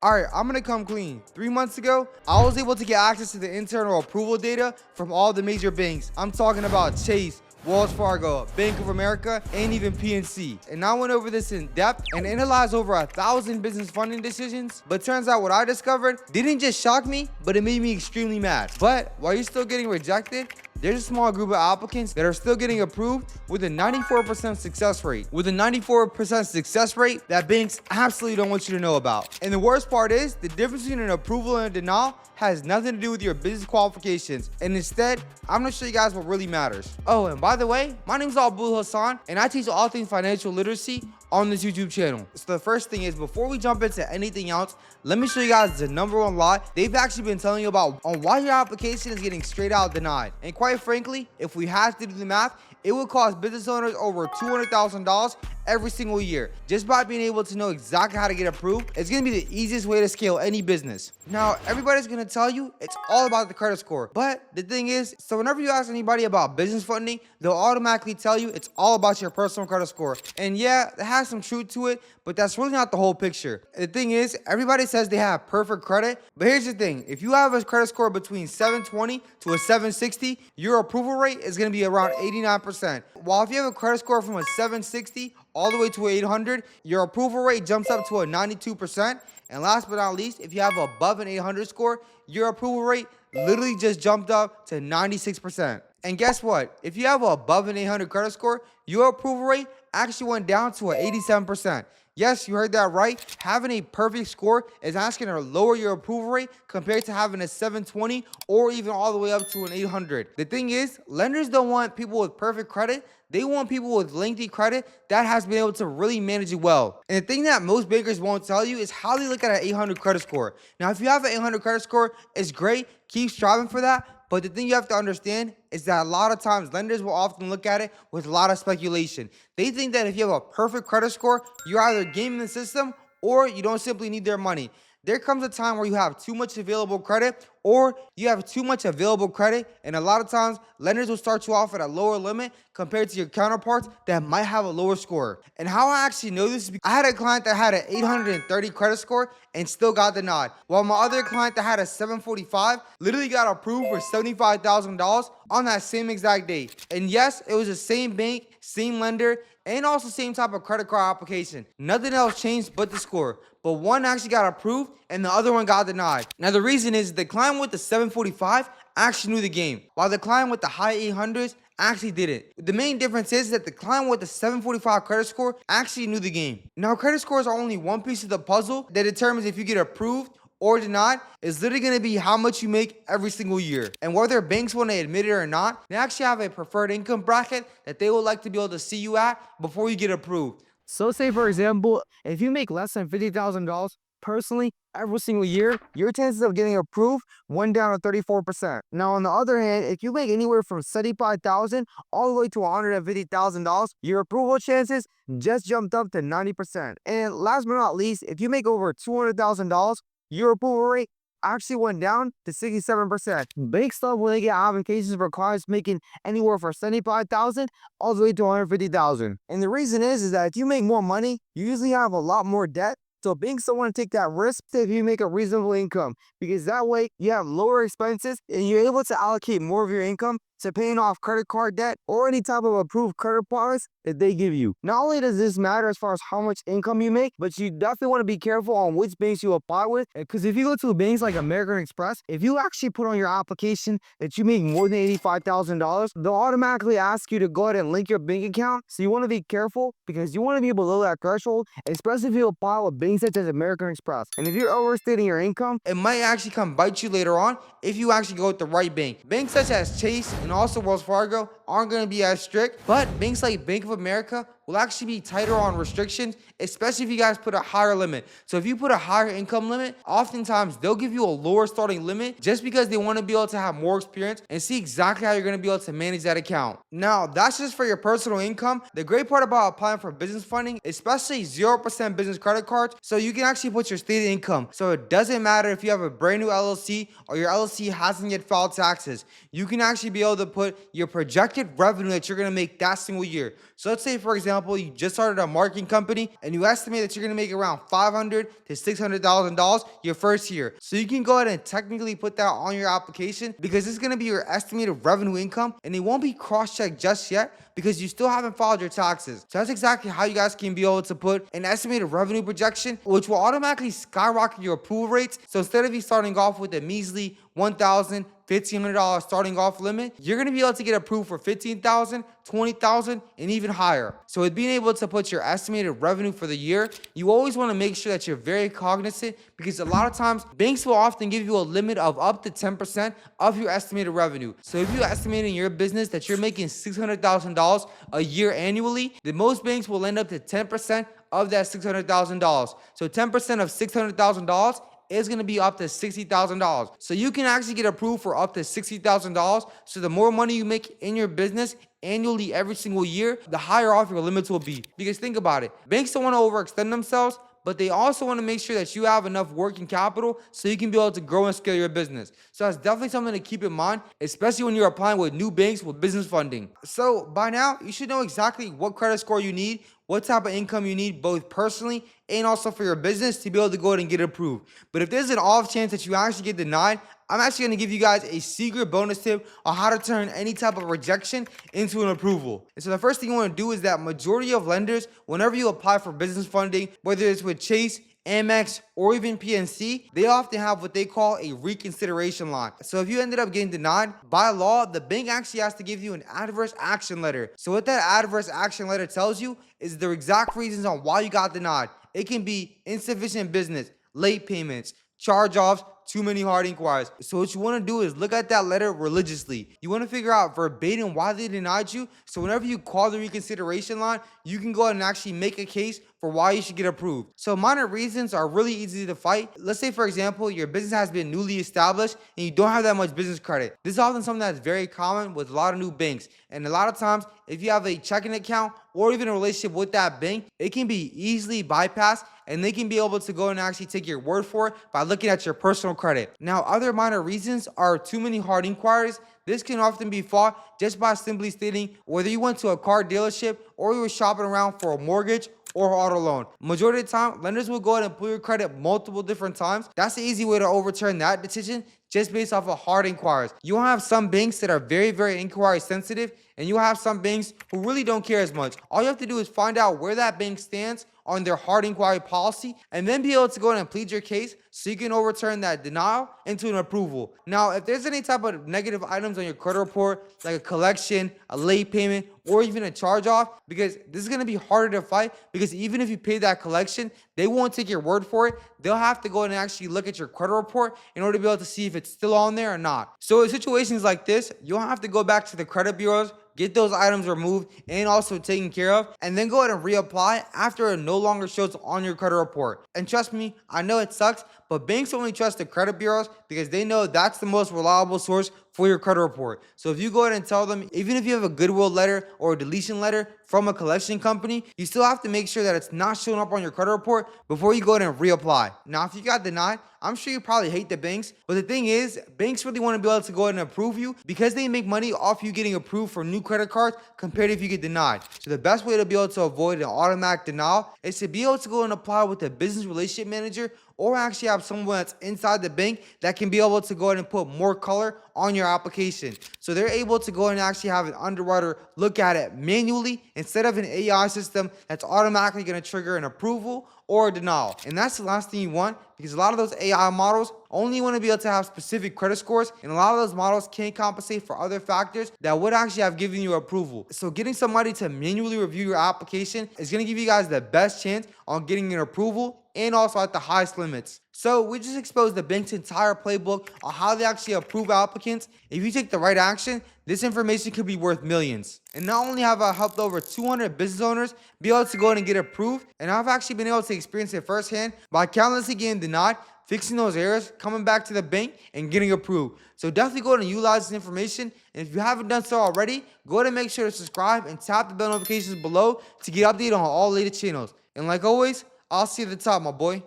All right, I'm gonna come clean. 3 months ago, I was able to get access to the internal approval data from all the major banks. I'm talking about Chase, Wells Fargo, Bank of America, and even PNC. And I went over this in depth and analyzed over 1,000 business funding decisions. But turns out what I discovered didn't just shock me, but it made me extremely mad. But while you're still getting rejected, there's a small group of applicants that are still getting approved with a 94% success rate. With a 94% success rate that banks absolutely don't want you to know about. And the worst part is, the difference between an approval and a denial has nothing to do with your business qualifications. And instead, I'm gonna show you guys what really matters. Oh, and by the way, my name is Elhassan, and I teach all things financial literacy on this YouTube channel. So the first thing is, before we jump into anything else, let me show you guys the number one lie they've actually been telling you about on why your application is getting straight out denied. And quite frankly, if we had to do the math, it would cost business owners over $200,000 every single year. Just by being able to know exactly how to get approved, it's gonna be the easiest way to scale any business. Now, everybody's gonna tell you it's all about the credit score. But the thing is, so whenever you ask anybody about business funding, they'll automatically tell you it's all about your personal credit score. And yeah, it has some truth to it, but that's really not the whole picture. The thing is, everybody says they have perfect credit, but here's the thing. If you have a credit score between 720 to a 760, your approval rate is gonna be around 89%. While if you have a credit score from a 760 all the way to 800, your approval rate jumps up to a 92%. And last but not least, if you have above an 800 score, your approval rate literally just jumped up to 96%. And guess what? If you have above an 800 credit score, your approval rate actually went down to an 87%. Yes, you heard that right. Having a perfect score is asking to lower your approval rate compared to having a 720 or even all the way up to an 800. The thing is, lenders don't want people with perfect credit. They want people with lengthy credit that has been able to really manage it well. And the thing that most bankers won't tell you is how they look at an 800 credit score. Now, if you have an 800 credit score, it's great. Keep striving for that. But the thing you have to understand is that a lot of times lenders will often look at it with a lot of speculation. They think that if you have a perfect credit score, you're either gaming the system or you don't simply need their money. There comes a time where you have too much available credit or you have too much available credit, and a lot of times lenders will start you off at a lower limit compared to your counterparts that might have a lower score. And how I actually know this is because I had a client that had an 830 credit score and still got denied, while my other client that had a 745 literally got approved for $75,000 on that same exact day. And yes, it was the same bank, same lender, and also same type of credit card application. Nothing else changed but the score. But one actually got approved and the other one got denied. Now the reason is the client with the 745 actually knew the game, while the client with the high 800s actually didn't. The main difference is that the client with the 745 credit score actually knew the game. Now, credit scores are only one piece of the puzzle that determines if you get approved or denied. Is literally going to be how much you make every single year. And whether banks want to admit it or not, they actually have a preferred income bracket that they would like to be able to see you at before you get approved. So say for example, if you make less than $50,000 personally every single year, your chances of getting approved went down to 34%. Now on the other hand, if you make anywhere from $75,000 all the way to $150,000, your approval chances just jumped up to 90%. And last but not least, if you make over $200,000, your approval rate actually went down to 67%. Banks love when they get applications for clients making anywhere from $75,000 all the way to $150,000. And the reason is that if you make more money, you usually have a lot more debt. So banks don't want to take that risk if you make a reasonable income, because that way you have lower expenses and you're able to allocate more of your income to paying off credit card debt or any type of approved credit products that they give you. Not only does this matter as far as how much income you make, but you definitely want to be careful on which banks you apply with, because if you go to banks like American Express, if you actually put on your application that you make more than $85,000, they'll automatically ask you to go ahead and link your bank account. So you want to be careful because you want to be below that threshold, especially if you apply with banks such as American Express. And if you're overstating your income, it might actually come bite you later on if you actually go with the right bank. Banks such as Chase and also Wells Fargo aren't going to be as strict, but banks like Bank of America will actually be tighter on restrictions, especially if you guys put a higher limit. So if you put a higher income limit, oftentimes they'll give you a lower starting limit just because they want to be able to have more experience and see exactly how you're going to be able to manage that account. Now, that's just for your personal income. The great part about applying for business funding, especially 0% business credit cards, so you can actually put your stated income. So it doesn't matter if you have a brand new LLC or your LLC hasn't yet filed taxes. You can actually be able to put your projected revenue that you're going to make that single year. So let's say, for example, example, you just started a marketing company and you estimate that you're going to make around $500,000 to $600,000 your first year. So you can go ahead and technically put that on your application because it's going to be your estimated revenue income and it won't be cross-checked just yet because you still haven't filed your taxes. So that's exactly how you guys can be able to put an estimated revenue projection, which will automatically skyrocket your approval rates. So instead of you starting off with a measly $1,000, $1,500 starting off limit, you're going to be able to get approved for $15,000, $20,000, and even higher. So with being able to put your estimated revenue for the year, you always want to make sure that you're very cognizant because a lot of times banks will often give you a limit of up to 10% of your estimated revenue. So if you estimate in your business that you're making $600,000 a year annually, then most banks will lend up to 10% of that $600,000. So 10% of $600,000 is going to be up to $60,000. So you can actually get approved for up to $60,000. So the more money you make in your business annually every single year, the higher off your limits will be. Because think about it, banks don't want to overextend themselves, but they also want to make sure that you have enough working capital so you can be able to grow and scale your business. So that's definitely something to keep in mind, especially when you're applying with new banks with business funding. So by now, you should know exactly what credit score you need, what type of income you need, both personally and also for your business to be able to go ahead and get approved. But if there's an off chance that you actually get denied, I'm actually going to give you guys a secret bonus tip on how to turn any type of rejection into an approval. And so the first thing you want to do is that majority of lenders, whenever you apply for business funding, whether it's with Chase, Amex, or even PNC, they often have what they call a reconsideration line. So if you ended up getting denied, by law, the bank actually has to give you an adverse action letter. So what that adverse action letter tells you is the exact reasons on why you got denied. It can be insufficient business, late payments, charge-offs, too many hard inquiries. So what you want to do is look at that letter religiously. You want to figure out verbatim why they denied you. So whenever you call the reconsideration line, you can go ahead and actually make a case for why you should get approved. So minor reasons are really easy to fight. Let's say, for example, your business has been newly established and you don't have that much business credit. This is often something that's very common with a lot of new banks. And a lot of times, if you have a checking account or even a relationship with that bank, it can be easily bypassed and they can be able to go and actually take your word for it by looking at your personal credit. Now, other minor reasons are too many hard inquiries. This can often be fought just by simply stating whether you went to a car dealership or you were shopping around for a mortgage or auto loan. Majority of the time, lenders will go ahead and pull your credit multiple different times. That's the easy way to overturn that decision just based off of hard inquiries. You will have some banks that are very, very inquiry sensitive, and you have some banks who really don't care as much. All you have to do is find out where that bank stands on their hard inquiry policy and then be able to go ahead and plead your case so you can overturn that denial into an approval. Now, if there's any type of negative items on your credit report, like a collection, a late payment, or even a charge-off, because this is going to be harder to fight, because even if you pay that collection, they won't take your word for it. They'll have to go and actually look at your credit report in order to be able to see if it's still on there or not. So in situations like this, you'll have to go back to the credit bureaus, get those items removed and also taken care of, and then go ahead and reapply after it no longer shows on your credit report. And trust me, I know it sucks, but banks only trust the credit bureaus because they know that's the most reliable source for your credit report. So if you go ahead and tell them, even if you have a goodwill letter or a deletion letter from a collection company, you still have to make sure that it's not showing up on your credit report before you go ahead and reapply. Now, if you got denied, I'm sure you probably hate the banks, but the thing is, banks really want to be able to go ahead and approve you because they make money off you getting approved for new credit cards compared to if you get denied. So the best way to be able to avoid an automatic denial is to be able to go and apply with a business relationship manager, or actually have someone that's inside the bank that can be able to go ahead and put more color on your application. So they're able to go and actually have an underwriter look at it manually instead of an AI system that's automatically going to trigger an approval or a denial. And that's the last thing you want, because a lot of those AI models only want to be able to have specific credit scores, and a lot of those models can't compensate for other factors that would actually have given you approval. So getting somebody to manually review your application is going to give you guys the best chance on getting an approval and also at the highest limits. So we just exposed the bank's entire playbook on how they actually approve applicants. If you take the right action, this information could be worth millions. And not only have I helped over 200 business owners be able to go ahead and get approved, and I've actually been able to experience it firsthand by countlessly getting denied, fixing those errors, coming back to the bank, and getting approved. So definitely go ahead and utilize this information. And if you haven't done so already, go ahead and make sure to subscribe and tap the bell notifications below to get updated on all latest channels. And like always, I'll see you at the top, my boy.